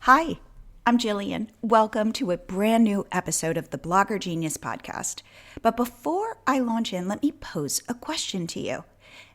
Hi, I'm Jillian. Welcome to a brand new episode of the Blogger Genius podcast. But before I launch in, let me pose a question to you.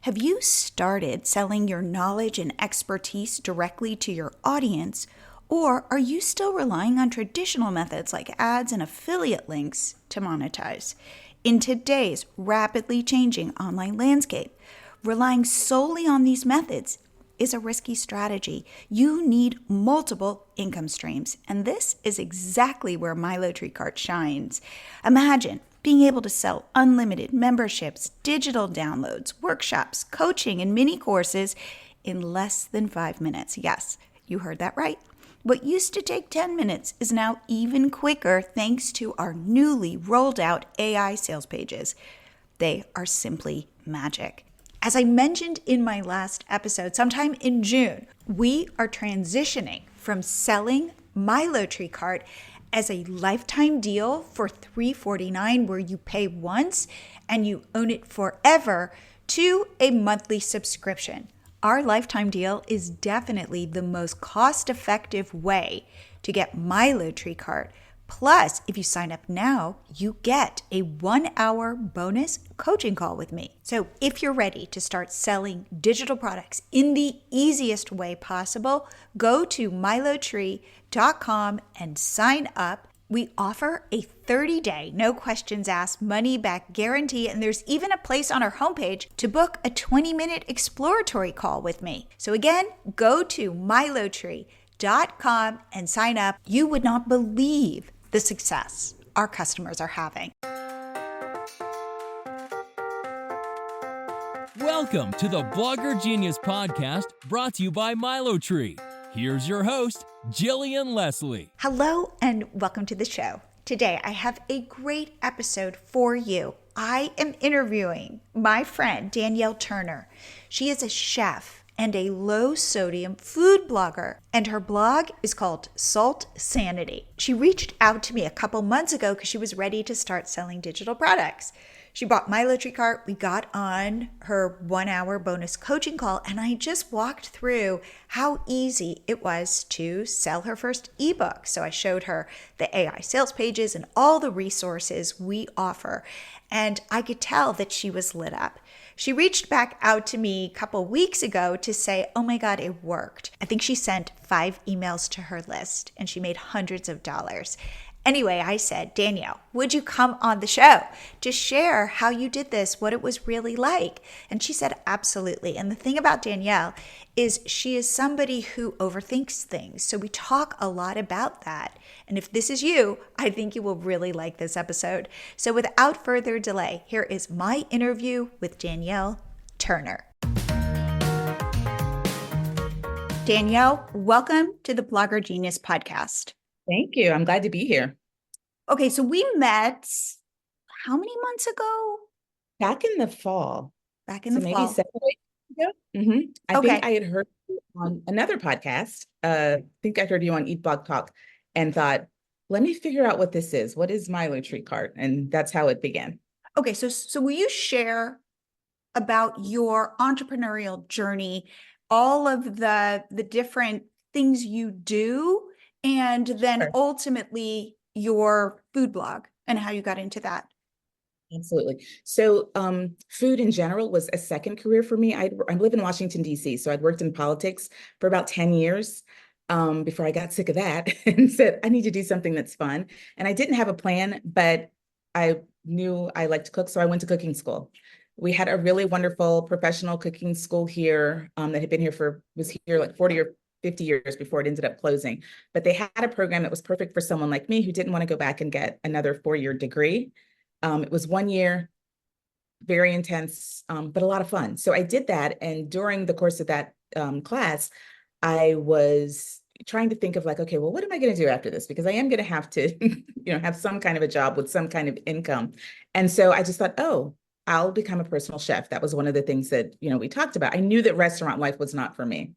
Have you started selling your knowledge and expertise directly to your audience, or are you still relying on traditional methods like ads and affiliate links to monetize? In today's rapidly changing online landscape, relying solely on these methods is a risky strategy. You need multiple income streams, and this is exactly where MiloTreeCart shines. Imagine being able to sell unlimited memberships, digital downloads, workshops, coaching, and mini courses in less than 5 minutes. Yes, you heard that right. What used to take 10 minutes is now even quicker thanks to our newly rolled out AI sales pages. They are simply magic. As I mentioned in my last episode, sometime in June, we are transitioning from selling MiloTreeCart as a lifetime deal for $349 where you pay once and you own it forever to a monthly subscription. Our lifetime deal is definitely the most cost-effective way to get MiloTreeCart. Plus, if you sign up now, you get a 1-hour bonus coaching call with me. So if you're ready to start selling digital products in the easiest way possible, go to MiloTree.com and sign up. We offer a 30-day, no questions asked, money-back guarantee, and there's even a place on our homepage to book a 20-minute exploratory call with me. So again, go to MiloTree.com and sign up. You would not believe the success our customers are having. Welcome to the Blogger Genius podcast, brought to you by MiloTree. Here's your host, Jillian Leslie. Hello and welcome to the show. Today I have a great episode for you. I am interviewing my friend Danielle Turner. She is a chef and a low-sodium food blogger, and her blog is called Salt Sanity. She reached out to me a couple months ago because she was ready to start selling digital products. She bought MiloTreeCart. We got on her 1-hour bonus coaching call, and I just walked through how easy it was to sell her first ebook. So I showed her the AI sales pages and all the resources we offer, and I could tell that she was lit up. She reached back out to me a couple weeks ago to say, oh my God, it worked. I think she sent 5 emails to her list and she made hundreds of dollars. Anyway, I said, Danielle, would you come on the show to share how you did this, what it was really like? And she said, absolutely. And the thing about Danielle is she is somebody who overthinks things. So we talk a lot about that. And if this is you, I think you will really like this episode. So without further delay, here is my interview with Danielle Turner. Danielle, welcome to the Blogger Genius podcast. Thank you. I'm glad to be here. Okay, so we met how many months ago? Back in the fall. Back in the maybe fall. 7 weeks ago. I think I had heard you on another podcast. I think I heard you on Eat Blog Talk and thought, let me figure out what this is. What is MiloTreeCart? And that's how it began. Okay, so will you share about your entrepreneurial journey, all of the different things you do, and then ultimately your food blog and how you got into that? Absolutely. So food in general was a second career for me. I live in Washington, D.C., so I'd worked in politics for about 10 years before I got sick of that and said, I need to do something that's fun. And I didn't have a plan, but I knew I liked to cook, so I went to cooking school. We had a really wonderful professional cooking school here that had been here was here like 40 or 50 years before it ended up closing. But they had a program that was perfect for someone like me who didn't want to go back and get another 4-year degree. It was 1 year, very intense, but a lot of fun. So I did that. And during the course of that class, I was trying to think of like, okay, well, what am I going to do after this? Because I am going to have to, have some kind of a job with some kind of income. And so I just thought, oh, I'll become a personal chef. That was one of the things that, we talked about. I knew that restaurant life was not for me.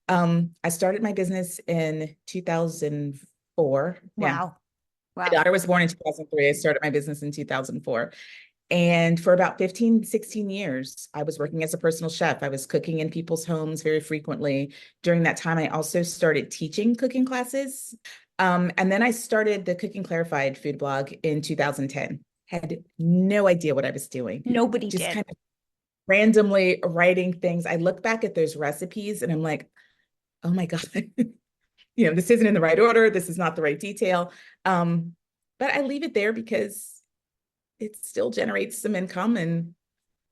I started my business in 2004. Wow. My daughter was born in 2003. I started my business in 2004. And for about 15, 16 years, I was working as a personal chef. I was cooking in people's homes very frequently. During that time, I also started teaching cooking classes. And then I started the Cooking Clarified food blog in 2010. Had no idea what I was doing. Nobody Just did. kind of randomly writing things. I look back at those recipes and I'm like, oh my God, this isn't in the right order. This is not the right detail. But I leave it there because it still generates some income, and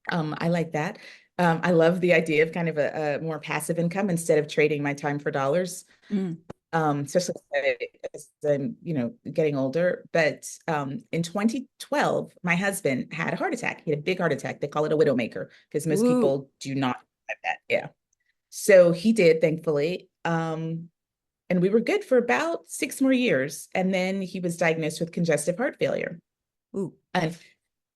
I like that. I love the idea of kind of a more passive income instead of trading my time for dollars. Mm. Especially as I'm, getting older. But in 2012, my husband had a heart attack. He had a big heart attack. They call it a widowmaker because most Ooh. people do not have that. Yeah. So he did, thankfully. And we were good for about 6 more years. And then he was diagnosed with congestive heart failure. Ooh. And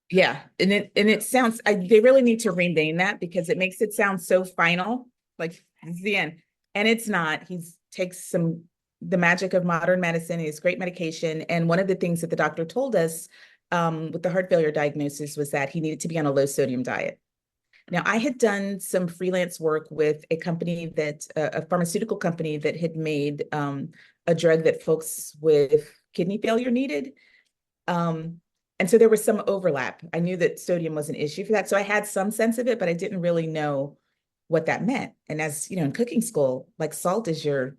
yeah, and it sounds they really need to rename that because it makes it sound so final, like it's the end. And it's not. He takes the magic of modern medicine. He has great medication. And one of the things that the doctor told us with the heart failure diagnosis was that he needed to be on a low sodium diet. Now, I had done some freelance work with a company a pharmaceutical company that had made a drug that folks with kidney failure needed. And so there was some overlap. I knew that sodium was an issue for that. So I had some sense of it, but I didn't really know what that meant. And as you know, in cooking school, like salt is your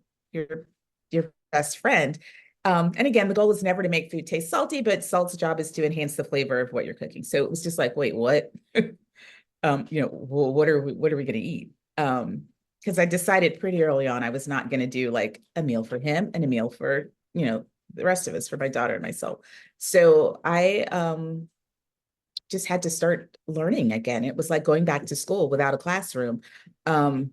best friend. And again, the goal is never to make food taste salty, but salt's job is to enhance the flavor of what you're cooking. So it was just like, wait, what? Well, what are we going to eat? Because I decided pretty early on I was not going to do like a meal for him and a meal for, the rest of us, for my daughter and myself. So I just had to start learning again. It was like going back to school without a classroom. I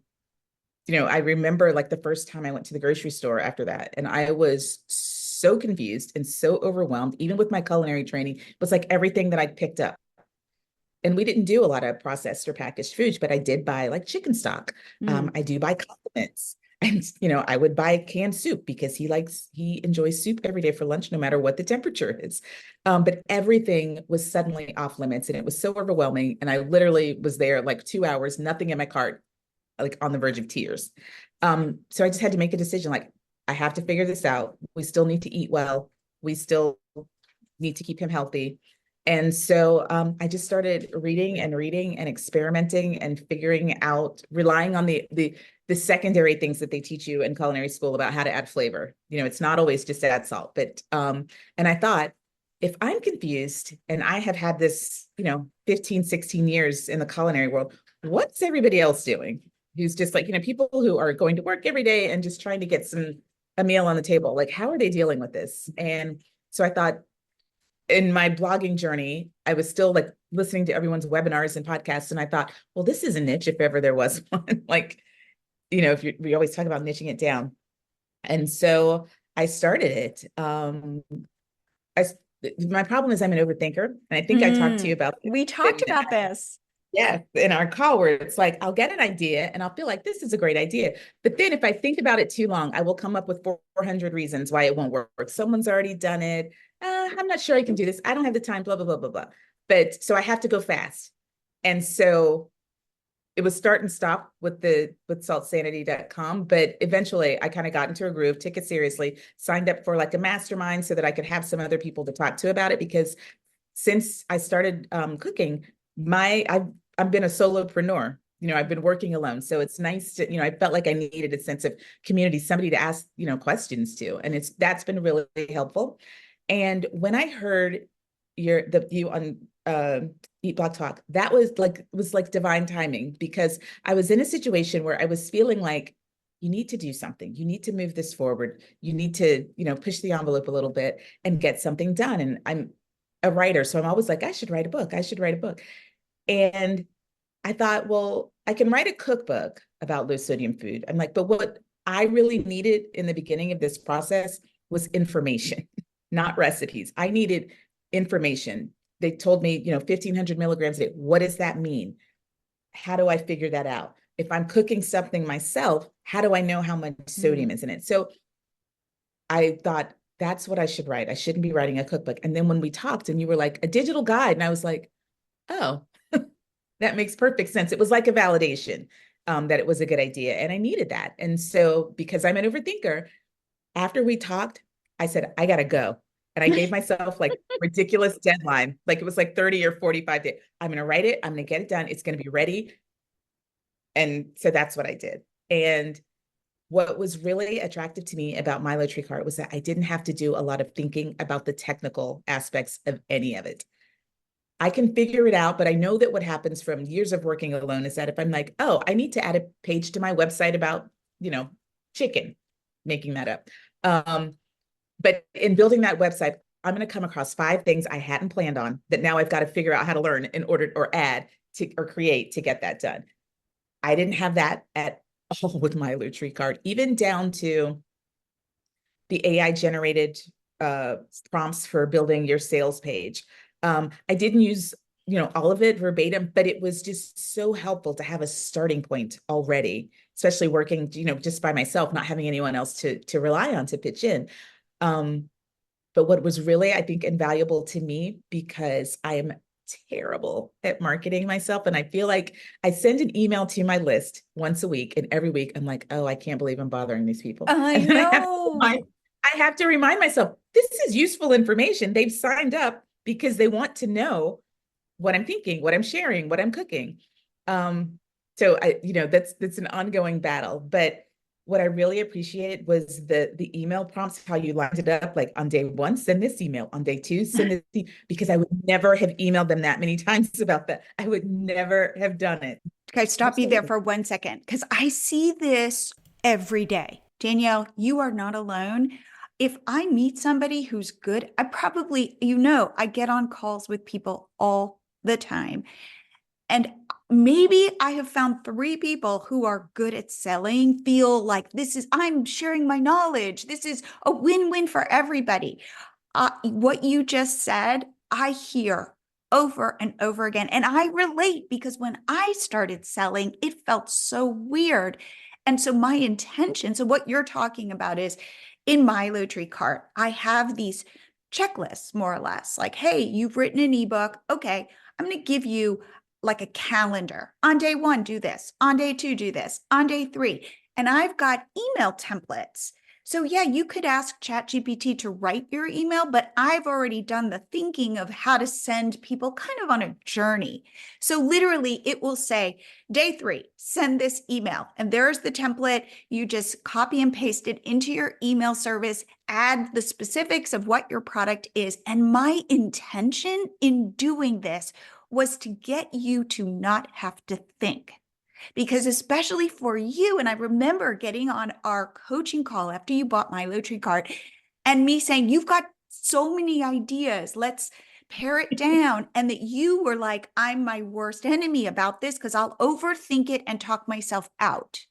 remember like the first time I went to the grocery store after that, and I was so confused and so overwhelmed, even with my culinary training. It was like everything that I picked up. And we didn't do a lot of processed or packaged foods, but I did buy like chicken stock. Mm. I do buy condiments. And, I would buy canned soup because he enjoys soup every day for lunch, no matter what the temperature is. But everything was suddenly off limits and it was so overwhelming. And I literally was there like 2 hours, nothing in my cart, like on the verge of tears. So I just had to make a decision. Like, I have to figure this out. We still need to eat well. We still need to keep him healthy. And so I just started reading and experimenting and figuring out, relying on the secondary things that they teach you in culinary school about how to add flavor. It's not always just add salt, but and I thought, if I'm confused and I have had this, 15, 16 years in the culinary world, what's everybody else doing? Who's just like, people who are going to work every day and just trying to get a meal on the table. Like, how are they dealing with this? And so I thought, in my blogging journey, I was still like listening to everyone's webinars and podcasts. And I thought, well, this is a niche if ever there was one. Like, we always talk about niching it down. And so I started it. My problem is I'm an overthinker. And I think I talked to you about We talked about this. Yeah, in our call, where it's like, I'll get an idea and I'll feel like this is a great idea. But then if I think about it too long, I will come up with 400 reasons why it won't work. Someone's already done it. I'm not sure I can do this. I don't have the time, blah, blah, blah, blah, blah. But so I have to go fast. And so it was start and stop with saltsanity.com. But eventually I kind of got into a groove, took it seriously, signed up for like a mastermind so that I could have some other people to talk to about it. Because since I started cooking, I've been a solopreneur. I've been working alone. So it's nice to, I felt like I needed a sense of community, somebody to ask, questions to. And that's been really helpful. And when I heard you on Eat Blog Talk, that was like divine timing, because I was in a situation where I was feeling like, you need to do something. You need to move this forward. You need to, push the envelope a little bit and get something done. And I'm a writer, so I'm always like, I should write a book. I should write a book. And I thought, well, I can write a cookbook about low sodium food. I'm like, but what I really needed in the beginning of this process was information, not recipes. I needed information. They told me, 1,500 milligrams a day. What does that mean? How do I figure that out? If I'm cooking something myself, how do I know how much sodium is in it? So I thought, that's what I should write. I shouldn't be writing a cookbook. And then when we talked and you were like, a digital guide, and I was like, oh, that makes perfect sense. It was like a validation that it was a good idea. And I needed that. And so because I'm an overthinker, after we talked, I said, I gotta go. And I gave myself like ridiculous deadline. Like it was like 30 or 45 days. I'm gonna write it, I'm gonna get it done, it's gonna be ready. And so that's what I did. And what was really attractive to me about MiloTreeCart was that I didn't have to do a lot of thinking about the technical aspects of any of it. I can figure it out, but I know that what happens from years of working alone is that if I'm like, oh, I need to add a page to my website about, you know, chicken, making that up. But in building that website, I'm going to come across 5 things I hadn't planned on that now I've got to figure out how to learn in order or add to or create to get that done. I didn't have that at all with MiloTreeCart, even down to the AI generated prompts for building your sales page. I didn't use, all of it verbatim, but it was just so helpful to have a starting point already, especially working, just by myself, not having anyone else to rely on to pitch in. But what was really, I think, invaluable to me, because I am terrible at marketing myself. And I feel like I send an email to my list once a week, and every week I'm like, oh, I can't believe I'm bothering these people. I And then know. I have to remind myself, this is useful information. They've signed up because they want to know what I'm thinking, what I'm sharing, what I'm cooking. So that's an ongoing battle. But what I really appreciated was the email prompts, how you lined it up, like on day 1, send this email, on day 2, send this, because I would never have emailed them that many times about that. I would never have done it. Okay, stop you there Absolutely. for 1 second, because I see this every day. Danielle, you are not alone. If I meet somebody who's good, I probably, I get on calls with people all the time. And maybe I have found 3 people who are good at selling, feel like I'm sharing my knowledge. This is a win-win for everybody. What you just said, I hear over and over again. And I relate, because when I started selling, it felt so weird. And so my intention, so what you're talking about is, in MiloTreeCart, I have these checklists, more or less, like, hey, you've written an ebook. Okay, I'm going to give you like a calendar. On day 1, do this. On day 2, do this. On day 3. And I've got email templates. So yeah, you could ask ChatGPT to write your email, but I've already done the thinking of how to send people kind of on a journey. So literally it will say, day 3, send this email. And there's the template. You just copy and paste it into your email service, add the specifics of what your product is. And my intention in doing this was to get you to not have to think. Because especially for you, and I remember getting on our coaching call after you bought MiloTreeCart and me saying, you've got so many ideas, let's pare it down. And that you were like, I'm my worst enemy about this because I'll overthink it and talk myself out.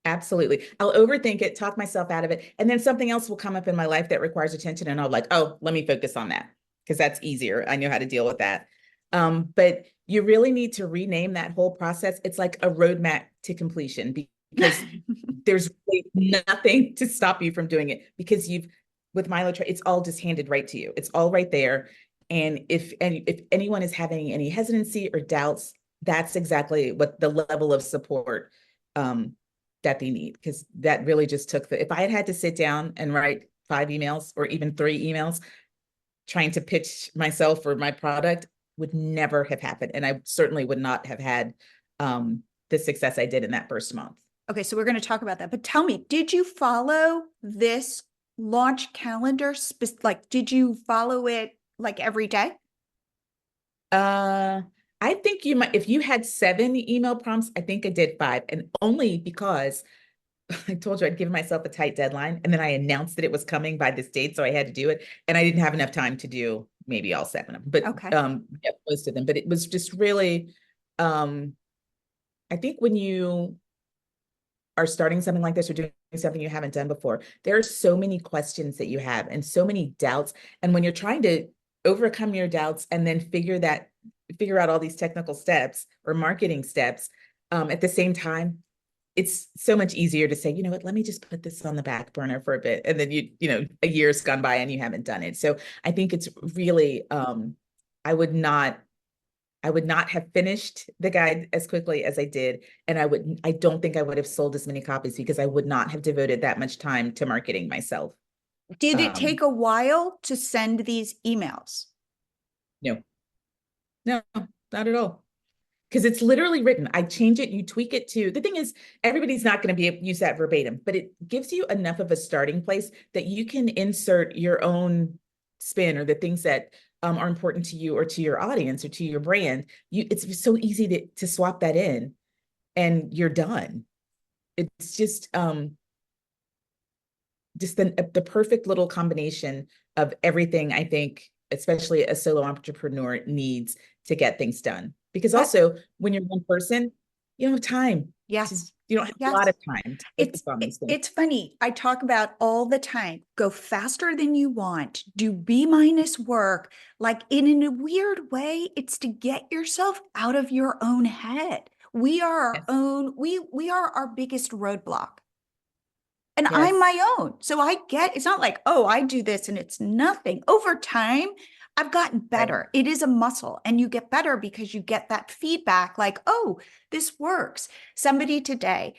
Absolutely. I'll overthink it, talk myself out of it. And then something else will come up in my life that requires attention. And I'll like, oh, let me focus on that because that's easier. I know how to deal with that. But you really need to rename that whole process. It's like a roadmap to completion, because there's really nothing to stop you from doing it, because with MiloTreeCart, it's all just handed right to you. It's all right there. And if anyone is having any hesitancy or doubts, that's exactly what the level of support that they need, because that really just took if I had to sit down and write 5 emails or even 3 emails trying to pitch myself or my product, would never have happened. And I certainly would not have had the success I did in that first month. Okay, so we're going to talk about that. But tell me, did you follow this launch calendar? Like, did you follow it like every day? I think you might, if you had 7 email prompts, I think I did 5, and only because I told you I'd given myself a tight deadline, and then I announced that it was coming by this date, so I had to do it, and I didn't have enough time to do maybe all 7 of them, but Okay. yeah, most of them. But it was just really, I think when you are starting something like this or doing something you haven't done before, there are so many questions that you have and so many doubts, and when you're trying to overcome your doubts and then figure out all these technical steps or marketing steps at the same time, it's so much easier to say, you know what, let me just put this on the back burner for a bit. And then a year's gone by and you haven't done it. So I think it's really, I would not I would not have finished the guide as quickly as I did. And I don't think I would have sold as many copies because I would not have devoted that much time to marketing myself. Did it Um, take a while to send these emails? no, no, not at all. Because it's literally written. I change it, you tweak it too. The thing is, everybody's not going to be able to use that verbatim, but it gives you enough of a starting place that you can insert your own spin or the things that are important to you or to your audience or to your brand. It's so easy to swap that in and you're done. It's just the perfect little combination of everything I think, especially a solo entrepreneur needs to get things done. Because also when you're one person, you don't have time. Yes. You don't have a Yes. lot of time to focus on these things. It's funny. I talk about all the time. Go faster than you want. Do B minus work. Like in a weird way, it's to get yourself out of your own head. We are our Yes. own, we are our biggest roadblock. And I'm Yes. my own. So I get it's not like, oh, I do this and it's nothing. Over time, I've gotten Right. better. It is a muscle, and you get better because you get that feedback like, oh, this works. Somebody today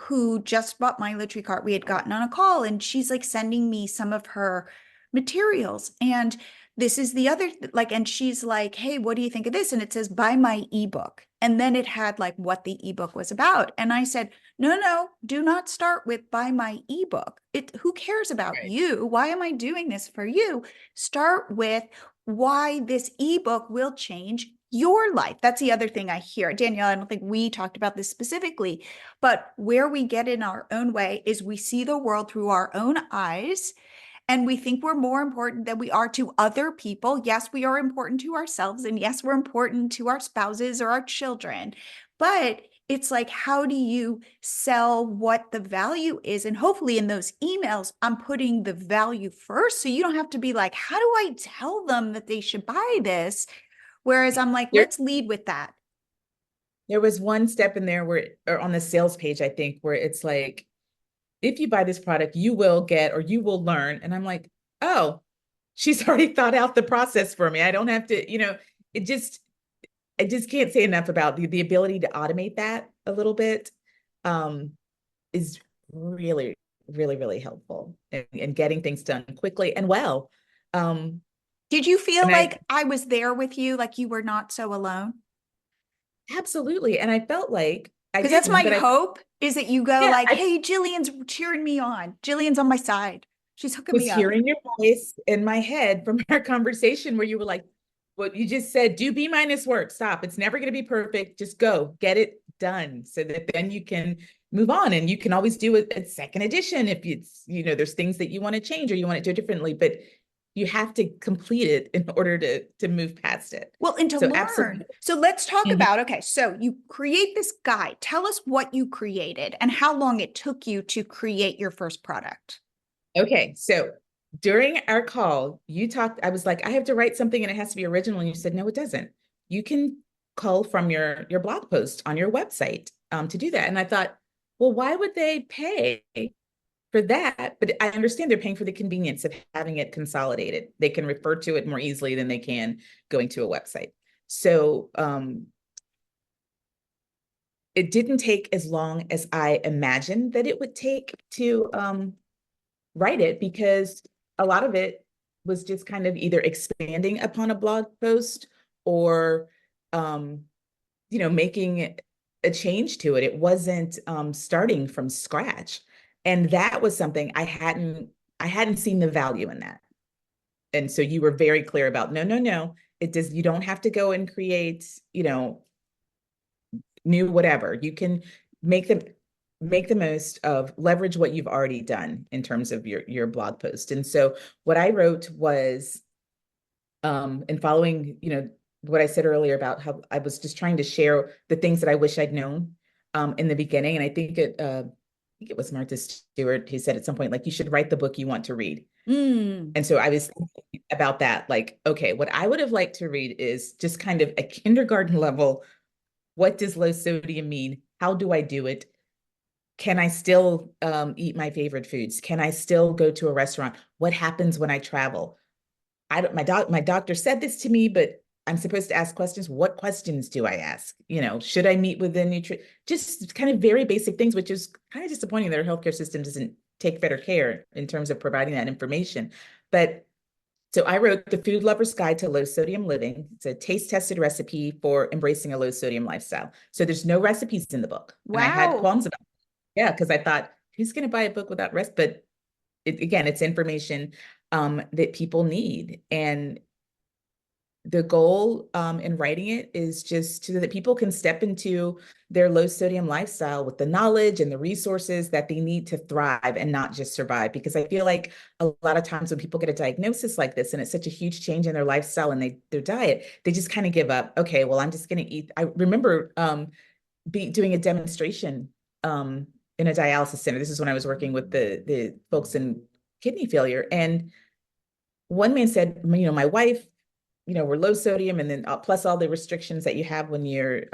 who just bought MiloTreeCart, we had gotten on a call, and she's like sending me some of her materials. And this is the other, like, and she's like, hey, what do you think of this? And it says, buy my ebook. And then it had like what the ebook was about. And I said, no, do not start with buy my ebook. Who cares about Right. you? Why am I doing this for you? Start with why this ebook will change your life. That's the other thing I hear. Danielle, I don't think we talked about this specifically, but where we get in our own way is we see the world through our own eyes and we think we're more important than we are to other people. Yes, we are important to ourselves. And yes, we're important to our spouses or our children. But it's like, how do you sell what the value is? And hopefully in those emails, I'm putting the value first. So you don't have to be like, how do I tell them that they should buy this? Whereas I'm like, There, let's lead with that. there was one step in there where, or on the sales page, I think, where it's like, if you buy this product, you will get or you will learn. And I'm like, oh, she's already thought out the process for me. I don't have to, it just, I just can't say enough about the ability to automate that a little bit um, is really, really, really helpful in getting things done quickly and well. Um, Did you feel and like I I was there with you, like you were not so alone? absolutely, and I felt like I Because that's didn't, my but I, hope is that you go yeah, like, I hey, Jillian's cheering me on. Jillian's on my side. She's hooking was me up. hearing your voice in my head from our conversation where you were like, what you just said, do B minus work, stop. It's never going to be perfect. Just go get it done so that then you can move on and you can always do a second edition if it's, there's things that you want to change or you want to do differently, but you have to complete it in order to move past it. Well, and to So learn. absolutely. So let's talk Mhm. about, okay, so you create this guide. Tell us what you created and how long it took you to create your first product. Okay. So during our call, I was like, I have to write something and it has to be original. And you said, no, it doesn't. You can cull from your blog post on your website to do that. And I thought, well, why would they pay for that? But I understand they're paying for the convenience of having it consolidated. They can refer to it more easily than they can going to a website. So it didn't take as long as I imagined that it would take to write it because a lot of it was just kind of either expanding upon a blog post or making a change to it. It wasn't starting from scratch. And that was something I hadn't seen the value in that. And so you were very clear about no, you don't have to go and create, new whatever. You can make the most of leverage what you've already done in terms of your blog post. And so what I wrote was and following, what I said earlier about how I was just trying to share the things that I wish I'd known in the beginning. And I think it was Martha Stewart who said at some point, like, you should write the book you want to read. Mm. And so I was thinking about that, like, okay, what I would have liked to read is just kind of a kindergarten level. What does low sodium mean? How do I do it? Can I still eat my favorite foods? Can I still go to a restaurant? What happens when I travel? My doctor said this to me, but I'm supposed to ask questions. What questions do I ask? Should I meet with the just kind of very basic things, which is kind of disappointing that our healthcare system doesn't take better care in terms of providing that information. But so I wrote The Food Lover's Guide to Low Sodium Living. It's a taste tested recipe for embracing a low sodium lifestyle. So there's no recipes in the book. And I had Wow. qualms about it. Yeah, because I thought, who's going to buy a book without rest? But again, it's information that people need. And the goal in writing it is just so that people can step into their low sodium lifestyle with the knowledge and the resources that they need to thrive and not just survive. Because I feel like a lot of times when people get a diagnosis like this and it's such a huge change in their lifestyle and their diet, they just kind of give up. Okay, well, I'm just going to eat. I remember doing a demonstration in a dialysis center. This is when I was working with the folks in kidney failure. And one man said, my wife, we're low sodium, and then plus all the restrictions that you have when you're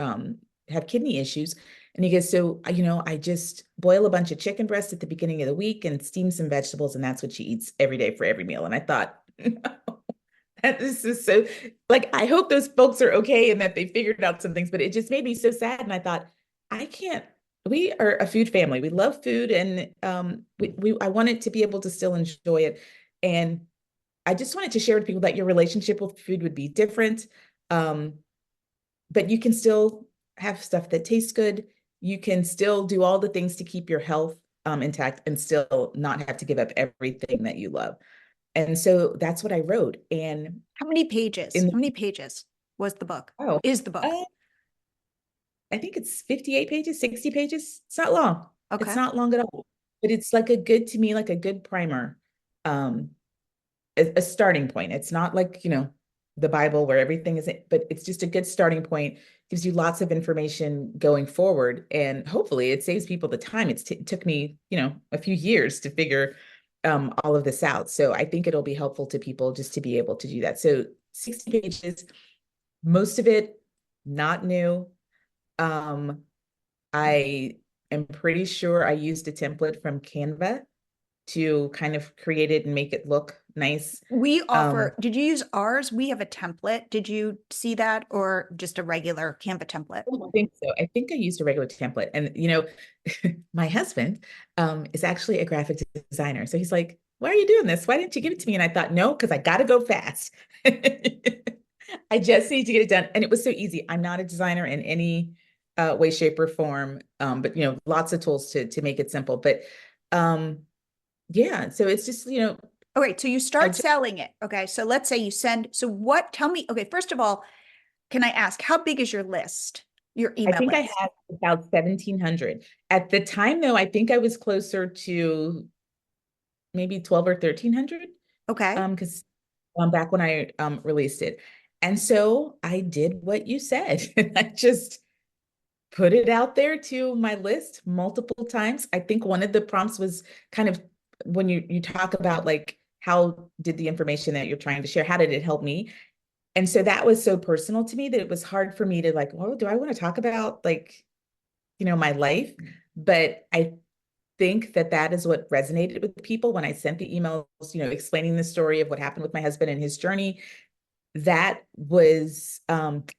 have kidney issues. And he goes, so I just boil a bunch of chicken breasts at the beginning of the week and steam some vegetables, and that's what she eats every day for every meal. And I thought, that this is so, like, I hope those folks are okay and that they figured out some things, but it just made me so sad. And I thought, I can't. We are a food family. We love food, and I wanted to be able to still enjoy it. And I just wanted to share with people that your relationship with food would be different. But you can still have stuff that tastes good. You can still do all the things to keep your health intact and still not have to give up everything that you love. And so that's what I wrote. And How many pages? in How many pages was the book? oh, Is the book? I think it's 58 pages, 60 pages. It's not long. It's Okay. not long at all. But it's like to me, like a good primer. A starting point. It's not like, the Bible where everything is, but it's just a good starting point, gives you lots of information going forward. And hopefully it saves people the time. It took me, a few years to figure all of this out. So I think it'll be helpful to people just to be able to do that. So 60 pages, most of it not new. I am pretty sure I used a template from Canva to kind of create it and make it look nice. We offer, did you use ours? We have a template. Did you see that, or just a regular Canva template? I don't think so. I think I used a regular template. And, my husband is actually a graphic designer. So he's like, why are you doing this? Why didn't you give it to me? And I thought, no, because I got to go fast. I just need to get it done. And it was so easy. I'm not a designer in any way, shape, or form. But, lots of tools to make it simple. But yeah, so it's just, Okay, so you start selling it. Okay, so let's say you send, tell me, okay, first of all, can I ask, how big is your list, your I email think list? I had about 1,700. At the time, though, I think I was closer to maybe 12 or 1,300. Okay. Because back when I released it. And so I did what you said. I just put it out there to my list multiple times. I think one of the prompts was kind of when you talk about like, how did the information that you're trying to share, how did it help me? And so that was so personal to me that it was hard for me to like, well, do I want to talk about like, my life? But I think that is what resonated with people when I sent the emails, explaining the story of what happened with my husband and his journey. That was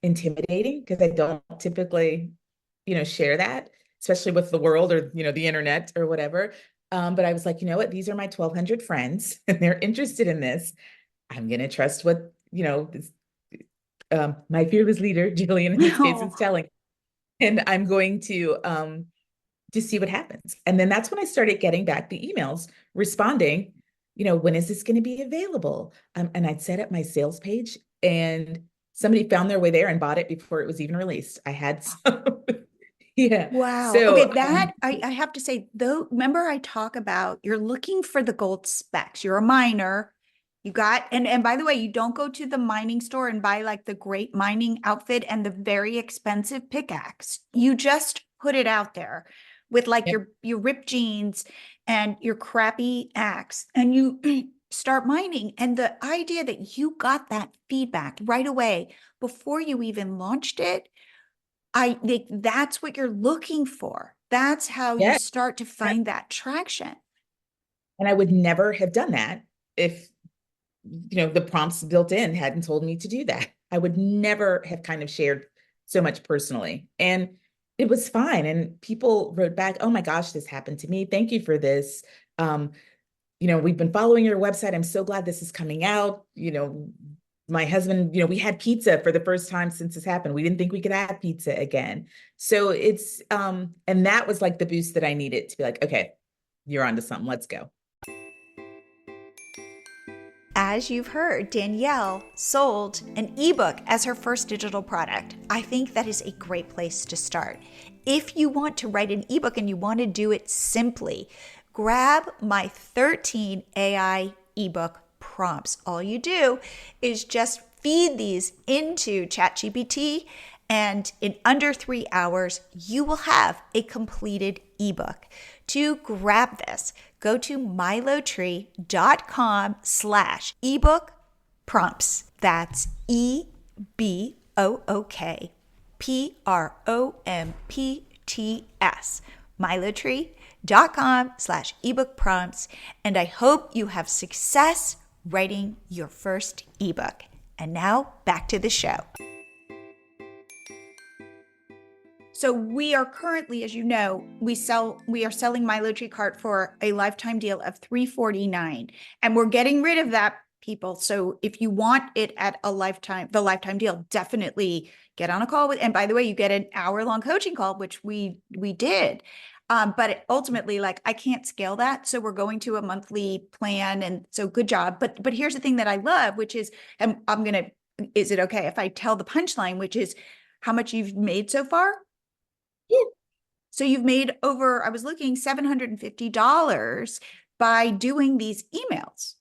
intimidating because I don't typically, share that, especially with the world or, the internet or whatever. But I was like, you know what? These are my 1,200 friends and they're interested in this. I'm going to trust what, this, my fearless leader, Jillian, in this case, No. is telling. And I'm going to just see what happens. And then that's when I started getting back the emails responding, when is this going to be available? And I'd set up my sales page and somebody found their way there and bought it before it was even released. I had some, yeah. Wow. So Okay, that I have to say, though, remember I talk about you're looking for the gold specs. You're a miner. You got, and by the way, you don't go to the mining store and buy like the great mining outfit and the very expensive pickaxe. You just put it out there with like yep. your ripped jeans and your crappy axe, and you start mining. And the idea that you got that feedback right away before you even launched it, I think that's what you're looking for. That's how you Yeah. start to find that traction. And I would never have done that if, the prompts built in hadn't told me to do that. I would never have kind of shared so much personally. And it was fine. And people wrote back, oh my gosh, this happened to me. Thank you for this. Um, we've been following your website. I'm so glad this is coming out. My husband, we had pizza for the first time since this happened. We didn't think we could have pizza again. So and that was like the boost that I needed to be like, okay, you're onto something. Let's go. As you've heard, Danielle sold an ebook as her first digital product. I think that is a great place to start. If you want to write an ebook and you want to do it simply, grab my 13 AI ebook prompts. All you do is just feed these into ChatGPT, and in under 3 hours, you will have a completed ebook. To grab this, go to MiloTree.com/ebook prompts. That's EBOOKPROMPTS. MiloTree.com/ebook prompts. And I hope you have success writing your first ebook. And now back to the show. So we are currently, as you know, we are selling MiloTreeCart for a lifetime deal of $349, and we're getting rid of that, people. So if you want it at the lifetime deal, definitely get on a call with. And by the way, you get an hour-long coaching call, which we did. But ultimately, like, I can't scale that, so we're going to a monthly plan, and so good job. But here's the thing that I love, which is, and is it okay if I tell the punchline, which is how much you've made so far? Yeah. So you've made over, I was looking, $750 by doing these emails.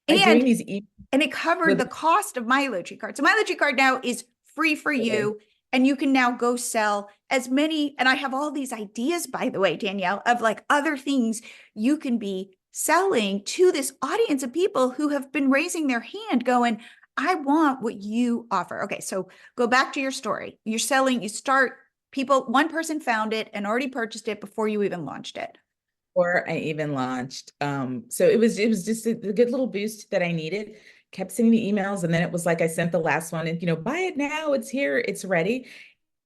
And it covered the cost of MiloTreeCart. So MiloTreeCart now is free for you, and you can now go sell as many. And I have all these ideas, by the way, Danielle, of like other things you can be selling to this audience of people who have been raising their hand going, I want what you offer. Okay, so go back to your story. One person found it and already purchased it before you even launched it. Before I even launched. So it was just a good little boost that I needed. Kept sending the emails, and then it was like I sent the last one, and buy it now, it's here, it's ready.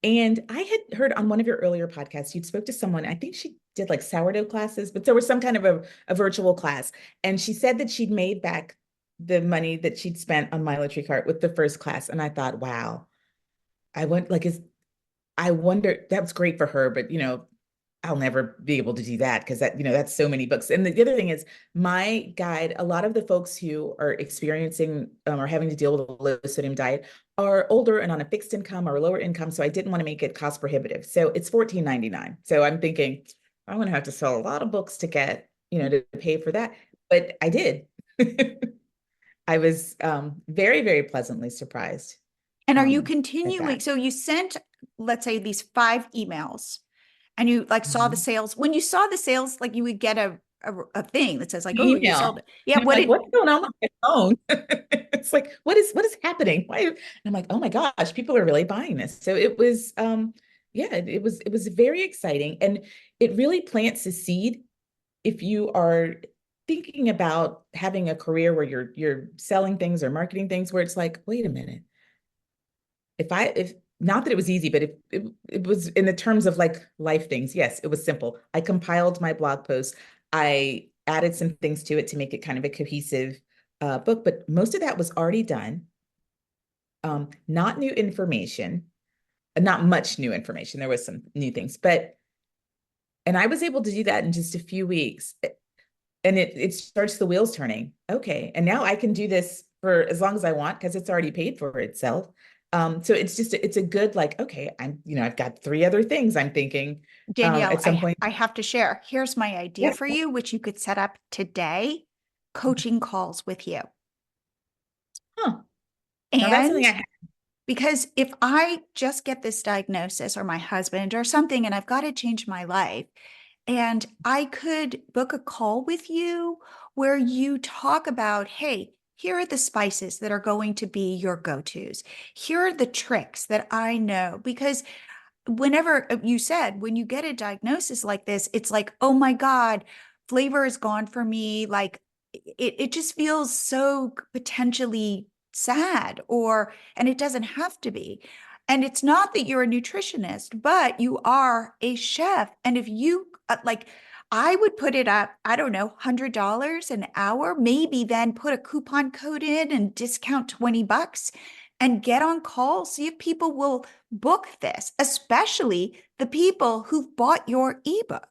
And I had heard on one of your earlier podcasts, you'd spoke to someone, I think she did like sourdough classes, but there was some kind of a virtual class. And she said that she'd made back the money that she'd spent on MiloTreeCart with the first class. And I thought, wow, I wonder, that's great for her, but I'll never be able to do that because that's so many books. And the other thing is, my guide, a lot of the folks who are experiencing or having to deal with a low sodium diet are older and on a fixed income or a lower income. So I didn't want to make it cost prohibitive. So it's $14.99. So I'm thinking I'm going to have to sell a lot of books to get, to pay for that. But I did. I was very, very pleasantly surprised. And are you continuing? So you sent, let's say, these 5 emails, and you saw the sales. When you saw the sales, like, you would get a thing that says like, oh, you sold it. Yeah. What's going on with my phone? It's like, what is happening? Why? And I'm like, oh my gosh, people are really buying this. So it was, it was very exciting. And it really plants a seed. If you are thinking about having a career where you're selling things or marketing things, where it's like, wait a minute. If not that it was easy, but it was in the terms of like life things. Yes, it was simple. I compiled my blog post. I added some things to it to make it kind of a cohesive book, but most of that was already done. Not new information, not much new information. There was some new things, and I was able to do that in just a few weeks. And it starts the wheels turning. Okay, and now I can do this for as long as I want because it's already paid for itself. So it's a good, like, okay, I've got 3 other things I'm thinking. Danielle, at some point. I have to share. Here's my idea for you, which you could set up today: coaching calls with you. Huh. Now that's something I have. Because if I just get this diagnosis, or my husband or something, and I've got to change my life, and I could book a call with you where you talk about, hey, here are the spices that are going to be your go-tos. Here are the tricks that I know. Because whenever you said, when you get a diagnosis like this, it's like, oh my God, flavor is gone for me. Like, it just feels so potentially sad, and it doesn't have to be. And it's not that you're a nutritionist, but you are a chef. And if you like, I would put it up, I don't know, $100 an hour, maybe then put a coupon code in and discount $20 and get on call. See if people will book this, especially the people who've bought your ebook.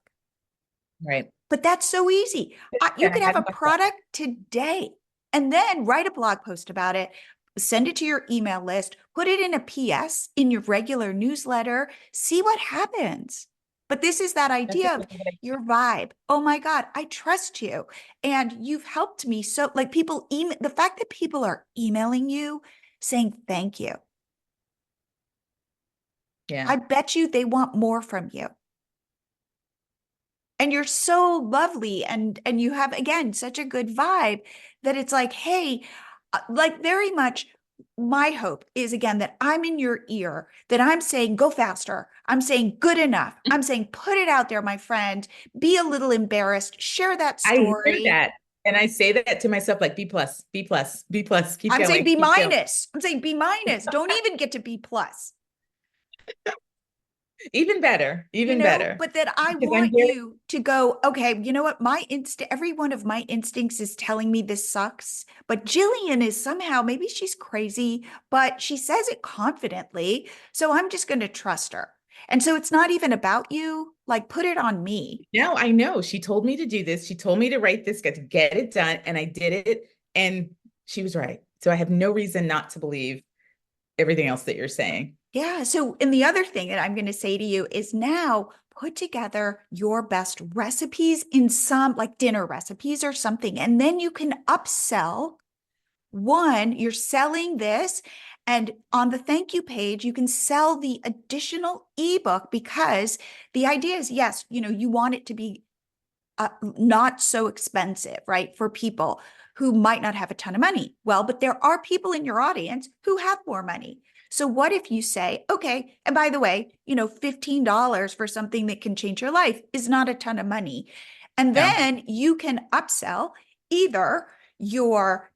Right. But that's so easy. You Yeah, could I have a hadn't thought about product today and then write a blog post about it, send it to your email list, put it in a PS in your regular newsletter, see what happens. But this is that that. That's a idea of really good idea. your vibe. Oh my God, I trust you. And you've helped me. So, like, people email, the fact that people are emailing you saying thank you, Yeah. I bet you they want more from you. And you're so lovely, and you have, again, such a good vibe that it's like, hey, like, very much my hope is, again, that I'm in your ear, that I'm saying go faster, I'm saying good enough, I'm saying put it out there, my friend, be a little embarrassed, share that I hear story. that. And I say that to myself, like B plus, B plus, B plus, keep I'm saying going, B keep going. minus, I'm saying B minus, don't even get to B plus. Even better, You even know, better. but that I Because I'm want very, you to go, okay, you know what? Every one of my instincts is telling me this sucks. But Jillian is somehow, maybe she's crazy, but she says it confidently. So I'm just going to trust her. And so it's not even about you. Like, put it on me. no, I know. She told me to do this. She told me to write this, to get it done. And I did it. And she was right. So I have no reason not to believe everything else that you're saying. Yeah. So, and the other thing that I'm going to say to you is now put together your best recipes in some, like, dinner recipes or something, and then you can upsell. One, you're selling this, and on the thank you page, you can sell the additional ebook, because the idea is, yes, you want it to be not so expensive, right? For people who might not have a ton of money. Well, but there are people in your audience who have more money. So what if you say, okay, and by the way, $15 for something that can change your life is not a ton of money. And No. then you can upsell either your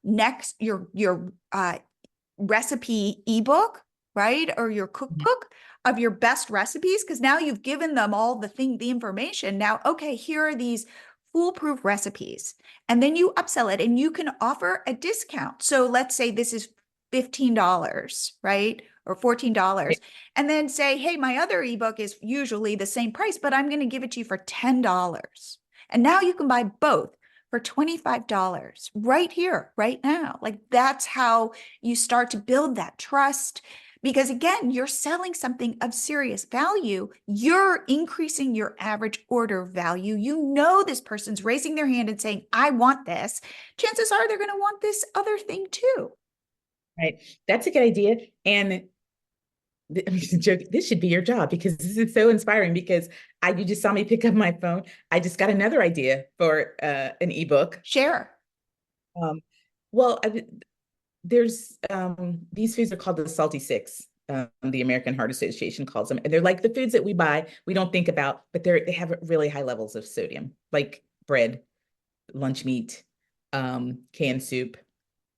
recipe ebook, right? Or your Mhm. cookbook of your best recipes, because now you've given them all the information. Now, okay, here are these foolproof recipes. And then you upsell it and you can offer a discount. So let's say this is $15, right? Or $14. And then say, hey, my other ebook is usually the same price, but I'm going to give it to you for $10. And now you can buy both for $25 right here, right now. Like, that's how you start to build that trust. Because again, you're selling something of serious value. You're increasing your average order value. This person's raising their hand and saying, I want this. Chances are they're going to want this other thing too. Right. That's a good idea. And I'm just joking. This should be your job because this is so inspiring because you just saw me pick up my phone. I just got another idea for an ebook. Share. Um, well, there's these foods are called the salty six. The American Heart Association calls them, and they're like the foods that we buy, we don't think about, but they have really high levels of sodium, like bread, lunch meat, canned soup,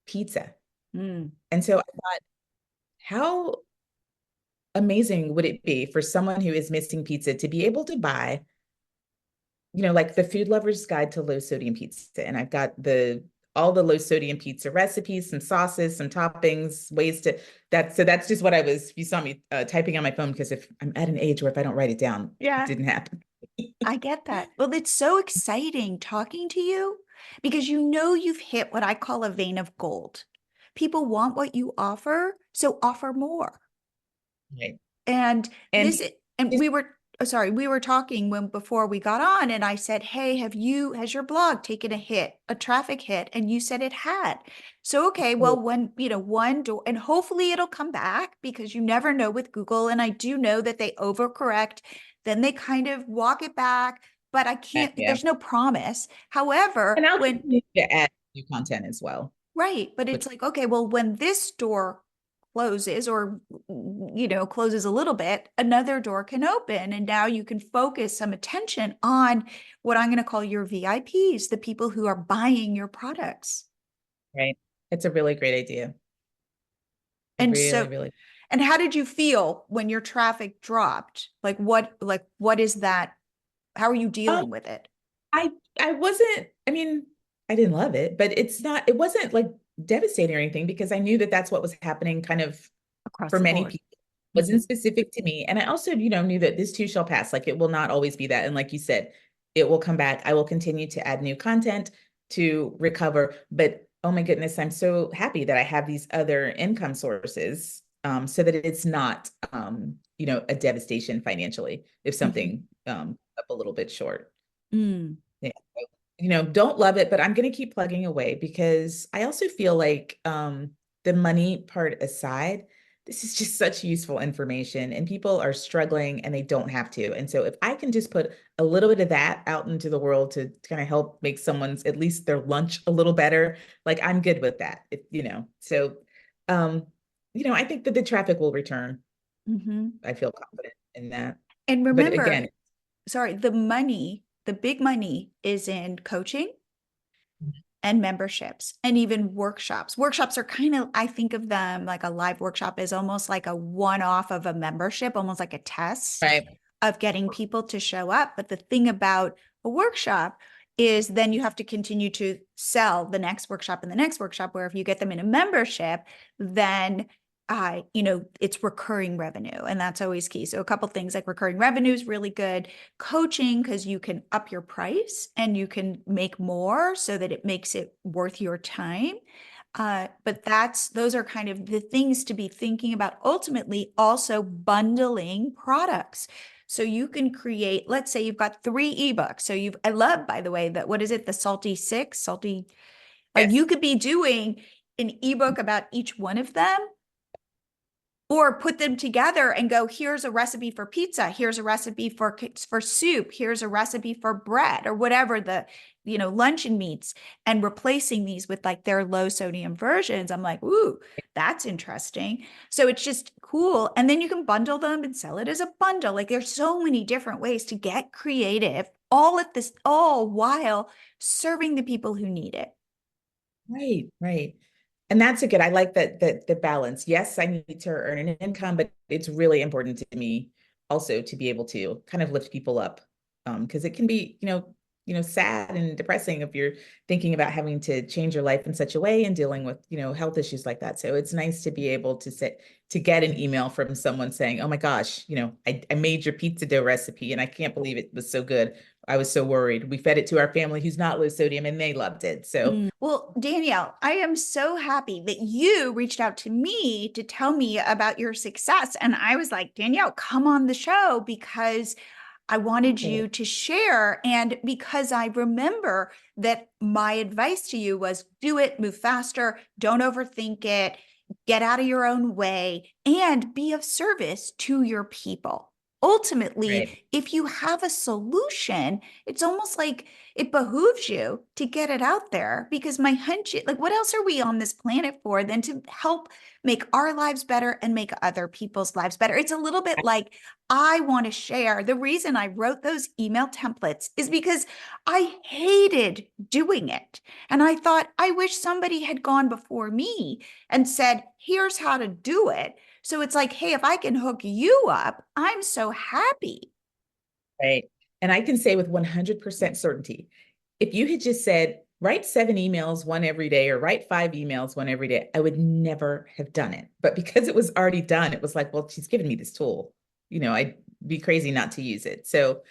pizza. Mm. And so I thought, how amazing would it be for someone who is missing pizza to be able to buy, like the Food Lover's Guide to Low Sodium Pizza. And I've got all the low sodium pizza recipes, some sauces, some toppings, ways to that's just what you saw me typing on my phone, because if I'm at an age where if I don't write it down, it Yeah, didn't happen. I get that. Well, it's so exciting talking to you because you've hit what I call a vein of gold. People want what you offer, so offer more. Right. And And just we were talking before we got on, and I said, hey, has your blog taken a traffic hit? And you said it had. So, okay, well, one door, and hopefully it'll come back, because you never know with Google. And I do know that they overcorrect, then they kind of walk it back, but I can't, yeah. there's no promise. However, And I'll when continue to add new content as well. right. But Which it's like, okay, well, when this door closes, or, closes a little bit, another door can open. And now you can focus some attention on what I'm going to call your VIPs, the people who are buying your products. right. It's a really great idea. I And really, so, really. and how did you feel when your traffic dropped? What is that? How are you Um, dealing with it? I I wasn't, I mean, I didn't love it, but it wasn't like devastating or anything because I knew that that's what was happening kind of Across for the many board. people. It wasn't Mhm. specific to me. And I also, knew that this too shall pass. Like it will not always be that. And like you said, it will come back. I will continue to add new content to recover. But oh my goodness, I'm so happy that I have these other income sources, so that it's not, a devastation financially if Mhm. something up a little bit short. Mm. Yeah. Don't love it, but I'm going to keep plugging away because I also feel like, the money part aside, this is just such useful information and people are struggling and they don't have to. And so if I can just put a little bit of that out into the world to kind of help make someone's at least their lunch a little better, like I'm good with that. So um, I think that the traffic will return. Mhm. I feel confident in that. And But remember, again, sorry, the big money is in coaching and memberships and even workshops. Workshops are kind of, I think of them like a live workshop is almost like a one-off of a membership, almost like a test right, of getting people to show up. But the thing about a workshop is then you have to continue to sell the next workshop and the next workshop, where if you get them in a membership, then it's recurring revenue. And that's always key. So a couple things like recurring revenue is really good. Coaching, because you can up your price and you can make more so that it makes it worth your time. But those are kind of the things to be thinking about. Ultimately, also bundling products. So you can create, let's say you've got 3 ebooks. I love, by the way, that what is it? The salty, like yes, you could be doing an ebook about each one of them, or put them together and go, here's a recipe for pizza, here's a recipe for soup, here's a recipe for bread, or whatever the luncheon meats, and replacing these with like their low sodium versions. I'm like, ooh, that's interesting. So it's just cool. And then you can bundle them and sell it as a bundle. Like there's so many different ways to get creative, all while serving the people who need it. right, right. And that's a good, I like that the balance. Yes, I need to earn an income, but it's really important to me also to be able to kind of lift people up. Because it can be, sad and depressing if you're thinking about having to change your life in such a way and dealing with, health issues like that. So it's nice to be able to get an email from someone saying, oh my gosh, I made your pizza dough recipe and I can't believe it was so good. I was so worried. We fed it to our family who's not low sodium and they loved it. So Well, Danielle, I am so happy that you reached out to me to tell me about your success. And I was like, Danielle, come on the show because I wanted you to share. And because I remember that my advice to you was do it, move faster, don't overthink it, get out of your own way, and be of service to your people. right. Ultimately, if you have a solution, it's almost like it behooves you to get it out there, because my hunch is like, what else are we on this planet for than to help make our lives better and make other people's lives better? It's a little bit like I want to share. The reason I wrote those email templates is because I hated doing it. And I thought, I wish somebody had gone before me and said, here's how to do it. So it's like, hey, if I can hook you up, I'm so happy. Right. And I can say with 100% certainty, if you had just said, write 7 emails, one every day, or write 5 emails, one every day, I would never have done it. But because it was already done, it was like, well, she's given me this tool. I'd be crazy not to use it. So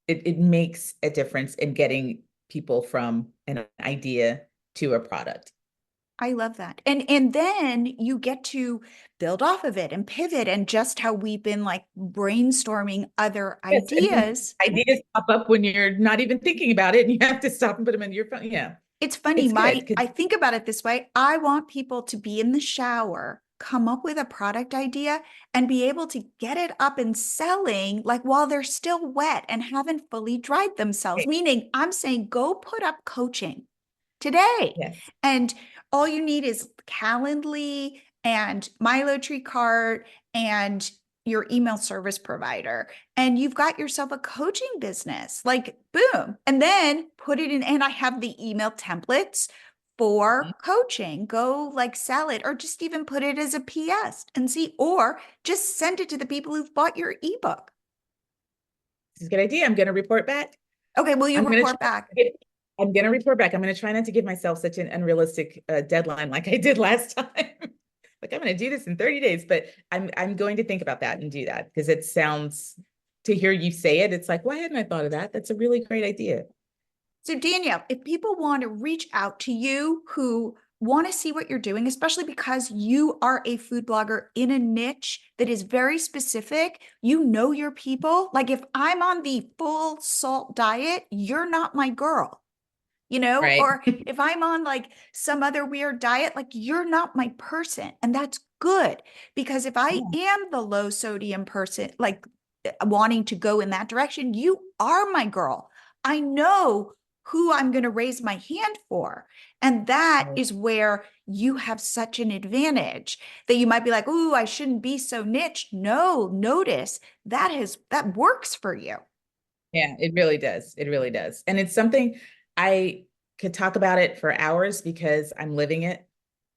it makes a difference in getting people from an idea to a product. I love that. And then you get to build off of it and pivot, and just how we've been like brainstorming other Yes. And then ideas. ideas pop up when you're not even thinking about it and you have to stop and put them in your phone. Yeah. It's funny, It's good. I think about it this way. I want people to be in the shower, come up with a product idea, and be able to get it up and selling like while they're still wet and haven't fully dried themselves. Meaning, I'm saying go put up coaching today. Yes. And all you need is Calendly and MiloTreeCart and your email service provider. And you've got yourself a coaching business, like boom. And then put it in. And I have the email templates for coaching. Go like sell it or just even put it as a PS and see, or just send it to the people who've bought your ebook. This is a good idea. I'm going to report back. Okay, will you report back? I'm going to report back. I'm going to try not to give myself such an unrealistic deadline like I did last time. Like I'm going to do this in 30 days, but I'm going to think about that and do that because it sounds, to hear you say it, it's like, why hadn't I thought of that? That's a really great idea. So Danielle, if people want to reach out to you who want to see what you're doing, especially because you are a food blogger in a niche that is very specific, you know your people. Like if I'm on the full salt diet, you're not my girl. Right. Or if I'm on like some other weird diet, like you're not my person. And that's good because if I am the low sodium person, like wanting to go in that direction, you are my girl. I know who I'm going to raise my hand for. And that is where you have such an advantage that you might be like, "Ooh, I shouldn't be so niche." No, notice that works for you. Yeah, it really does. It really does. And it's something I could talk about it for hours because I'm living it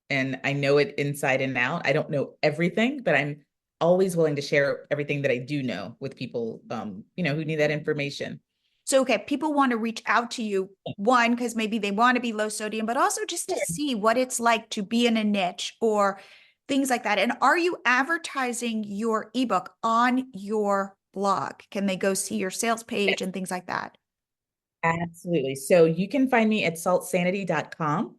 and I know it inside and out. I don't know everything, but I'm always willing to share everything that I do know with people, who need that information. So, okay, people want to reach out to you, one, because maybe they want to be low sodium, but also just to see what it's like to be in a niche or things like that. And are you advertising your ebook on your blog? Can they go see your sales page and things like that? Absolutely. So you can find me at saltsanity.com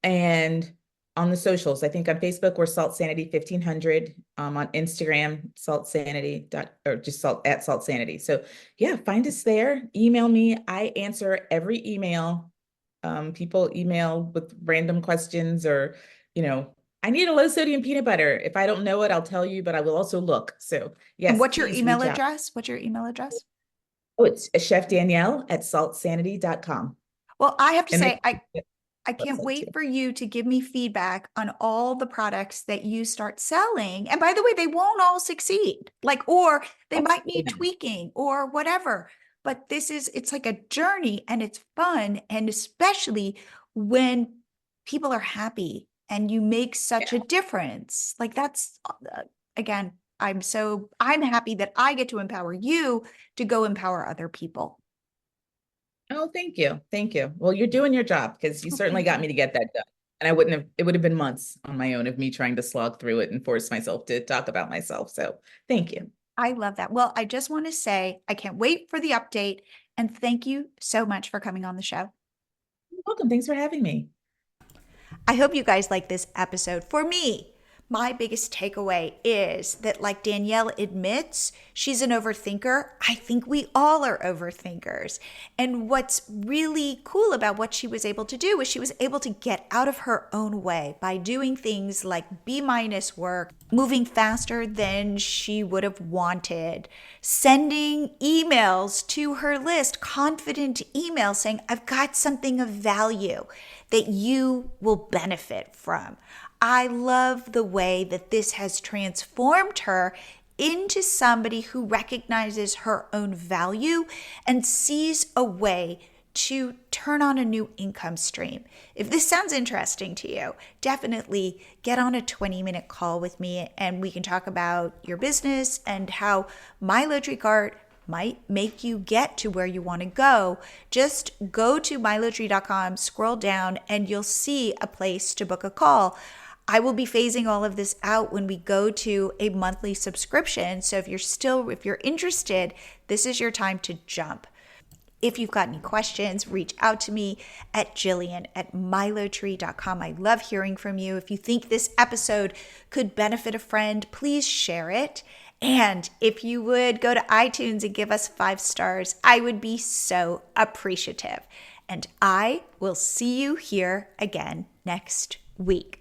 and on the socials. I think on Facebook we're Salt Sanity 1500. On Instagram, Salt Sanity or just salt at Salt Sanity. So yeah, find us there. Email me. I answer every email. People email with random questions or, I need a low sodium peanut butter. If I don't know it, I'll tell you, but I will also look. So And yes, what's your please email reach out. address? What's your email address? Oh, it's Chef Danielle at saltsanity.com. Well, I have to And say, they I can't website too. wait for you to give me feedback on all the products that you start selling. And by the way, they won't all succeed, or they might need Absolutely. tweaking or whatever. But it's like a journey and it's fun. And especially when people are happy and you make such a difference. Like again, I'm happy that I get to empower you to go empower other people. Oh, thank you. Thank you. Well, you're doing your job because you Oh, certainly thank got you. me to get that done. And it would have been months on my own of me trying to slog through it and force myself to talk about myself. So thank you. I love that. Well, I just want to say I can't wait for the update. And thank you so much for coming on the show. You're welcome. Thanks for having me. I hope you guys like this episode. For me, my biggest takeaway is that, like Danielle admits, she's an overthinker. I think we all are overthinkers. And what's really cool about what she was able to do is she was able to get out of her own way by doing things like B- work, moving faster than she would have wanted, sending emails to her list, confident emails saying, I've got something of value that you will benefit from. I love the way that this has transformed her into somebody who recognizes her own value and sees a way to turn on a new income stream. If this sounds interesting to you, definitely get on a 20-minute call with me and we can talk about your business and how MiloTreeCart might make you get to where you want to go. Just go to MiloTree.com, scroll down, and you'll see a place to book a call. I will be phasing all of this out when we go to a monthly subscription. So if you're interested, this is your time to jump. If you've got any questions, reach out to me at Jillian@MiloTree.com. I love hearing from you. If you think this episode could benefit a friend, please share it. And if you would go to iTunes and give us 5 stars, I would be so appreciative. And I will see you here again next week.